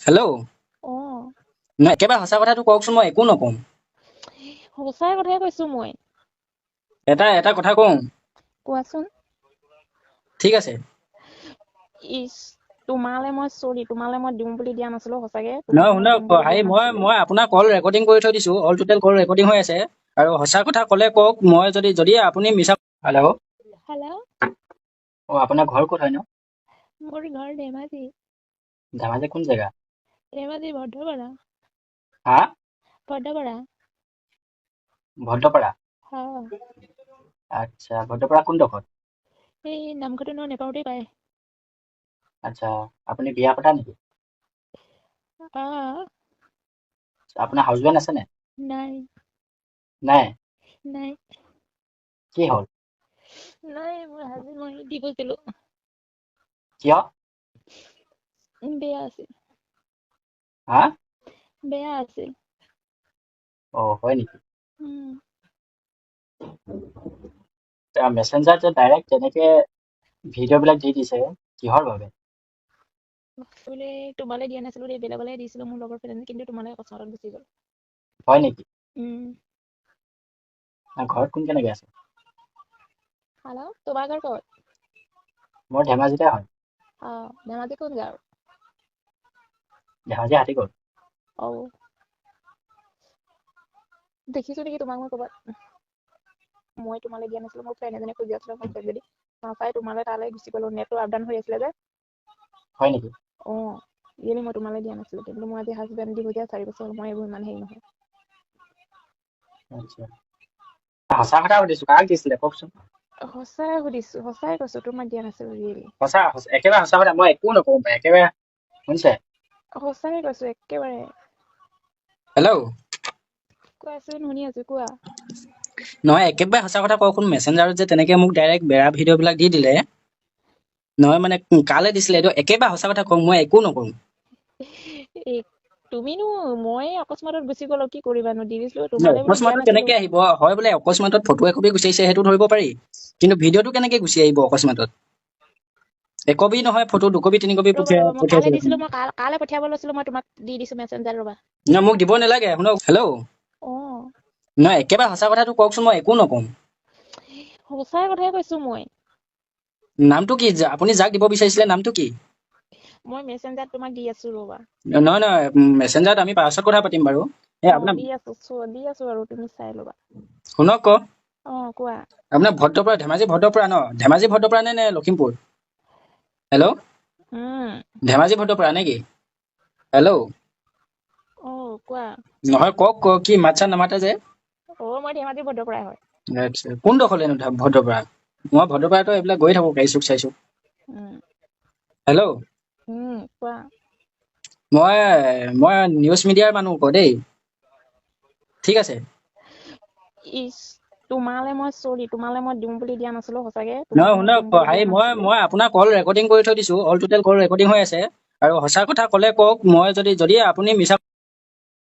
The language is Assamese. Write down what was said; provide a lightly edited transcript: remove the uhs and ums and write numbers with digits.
হেল্ল' অ', নহয় একেবাৰে সঁচা কথাটো কওকচোন, মই একো নকওঁ। সঁচাই কথাই কৈছো মই। এটা এটা কথা কওঁ। কোৱাচোন। ঠিক আছে। ইচ, তোমালে মই দিম বুলি দিয়া নাছিলো সঁচাকে। নহয় তোমাক মই শুনক, দিম বুলি দিয়া মই নাছিলো। মই আপোনাৰ কল ৰেকৰ্ডিং কৰি থৈ দিছো, অল টোটেল কল ৰেকৰ্ডিং হৈ আছে। আৰু সঁচা কথা ক'লে কওক, মই যদি আপুনি মিছা। হেল্ল'। হেল্ল'। আপোনাৰ ঘৰ ক'ত হয় ন? মোৰ ঘৰ ধেমাজি। ধেমাজি কোন জেগা? ধেমাজি ভদ্ৰপাৰা। হা? ভদ্ৰপাৰা। ভদ্ৰপাৰা। হয়। আচ্ছা, ভদ্ৰপাৰা কোনডোখৰত? এই নামঘৰটো নেপাওঁতেই পায়। আচ্ছা, আপুনি বিয়া পতা নেকি? অ'। আপোনাৰ হাজবেণ্ড আছে নে? নাই। নাই। নাই। কি হ'ল? নাই, মোৰ হাজবেণ্ড মই ডিভোৰ্চ দিলো। কিয়? বেয়া আছিল। হা? বেয়া আছিল। অ', হয় নেকি? উম। মেছেঞ্জাৰত যে ডাইৰেক্ট তেনেকে ভিডিঅ' বিলাক দি দিছে, কিহৰ বাবে? বোলে তোমালে দিয়া নাছিলো দেই, বেলেগলে দিছিলো মোৰ লগৰ ফ্ৰেণ্ড, কিন্তু তোমালে অকস্মাতত গুচি গ'ল। হয় নেকি? উম। ঘৰত কোন কেনেকে আছে? হেল্ল', তোমাৰ ঘৰ ক'ত? মোৰ ধেমাজিতে হয়। অ', ধেমাজি কোন গাঁও? ধেমাজি হাতীগড়। অ'। দেখিছো নেকি তোমাক মই ক'ৰবাত। মই তোমালে দিয়া নাছিলো, মোৰ ফ্ৰেণ্ড এজনীয়ে খুজি আছিলে, মোৰ ফ্ৰেণ্ডজনী নাপাই তোমালে তালৈ গুচি গ'লো, নেটটো আপ ডাউন হৈ আছিলে যে। হয় নেকি? অ', ইয়েলি মই তোমালে দিয়া নাছিলো, কিন্তু মই আজি হাজবেণ্ড দি পঠিয়া 4 বছৰ মই এইবোৰ ইমান হেৰি নহয়। আচ্ছা, সঁচা কথা সুধিছো, কাক দিছিলে কওকচোন? সঁচাই সুধিছো, সঁচাই কৈছো, তোমাক দিয়া নাছিলো ৰিয়েলি। সঁচা, একেবাৰে সঁচা কথা, মই একো নকওঁ, একেবাৰে শুনিছে? সঁচাকে কৈছো একেবাৰে। হেল্ল'। কোৱাচোন, শুনি আছো কোৱা। নহয় একেবাৰে সঁচা কথা কওকচোন, মেছেঞ্জাৰত যে তেনেকে মোক ডাইৰেক্ট বেয়া ভিডিঅ' বিলাক দি দিলে। নহয় মানে কালে দিছিলে, এইটো একেবাৰে সঁচা কথা কওঁ, মই একো নকওঁ। তুমিনো, মই অকস্মাতত গুচি গ'লো, কি কৰিবানো, দি দিছিলো তোমালে বুলি দিয়া অকস্মাতত নাছিলো। কেনেকে আহিব, হয় বোলে অকস্মাতত ফটো একপি গুচি আহিছে, সেইটো ধৰিব পাৰি। কিন্তু ভিডিঅ'টো কেনেকে গুচি আহিব অকস্মাতত? একপি নহয়, ফটো 2 কপি 3 কপি ৰ'বা ৰ'বা, মই পঠিয়াইছে কালে দেখোন। দিছিলো, মই কালে পঠিয়াব লৈছিলো, মই তোমাক দি দিছো মেছেঞ্জাৰ, ৰ'বা। নহয় মোক দিব নালাগে, শুনক। হেল্ল'। অ'। নহয় একেবাৰে সঁচা কথাটো কওকচোন, মই একো নকওঁ। সঁচাই কথাই কৈছো মই। নামটো কি, আপুনি যাক দিব বিচাৰিছিলে নামটো কি? মই মেছেঞ্জাৰত তোমাক দি আছো ৰ'বা। নহয় নহয়, মেছেঞ্জাৰত আমি পাছত কথা পাতিম বাৰু। অ', আপোনাৰ দি আছো আৰু তুমি চাই ল'বা। শুনক আকৌ। অ', কোৱা। আপোনাৰ ভদ্ৰপৰা, ধেমাজি ভদ্ৰপৰা ন? ধেমাজি ভদ্ৰপৰা নে লখিমপুৰ? হেল্ল'। উম। ধেমাজি ভদ্ৰপৰা নেকি? হেল্ল'। অ', কোৱা। নহয় কওক, কি মাত চাত নামাতে যে? অ', মই ধেমাজি ভদ্ৰপৰাই হয়। আচ্ছা, কোনডোখৰলেনো ভদ্ৰপৰা? মই ভদ্ৰপৰাতো এইবিলাক গৈ থাকো, গাড়ী চুক চাই চুক। উম। হেল্ল'। কোৱা। মই নিউজ মিডিয়াৰ মানুহ আকৌ দেই, ঠিক আছে। ইচ, তোমালে মই দিম বুলি দিয়া নাছিলো সঁচাকে। তোমাক নহয় মই শুনক, দিম বুলি দিয়া নাছিলো। মই আপোনাৰ কল ৰেকৰ্ডিং কৰি থৈ দিছো, অল টোটেল কল ৰেকৰ্ডিং হৈ আছে। আৰু সঁচা কথা ক'লে কওক, মই যদি আপুনি মিছা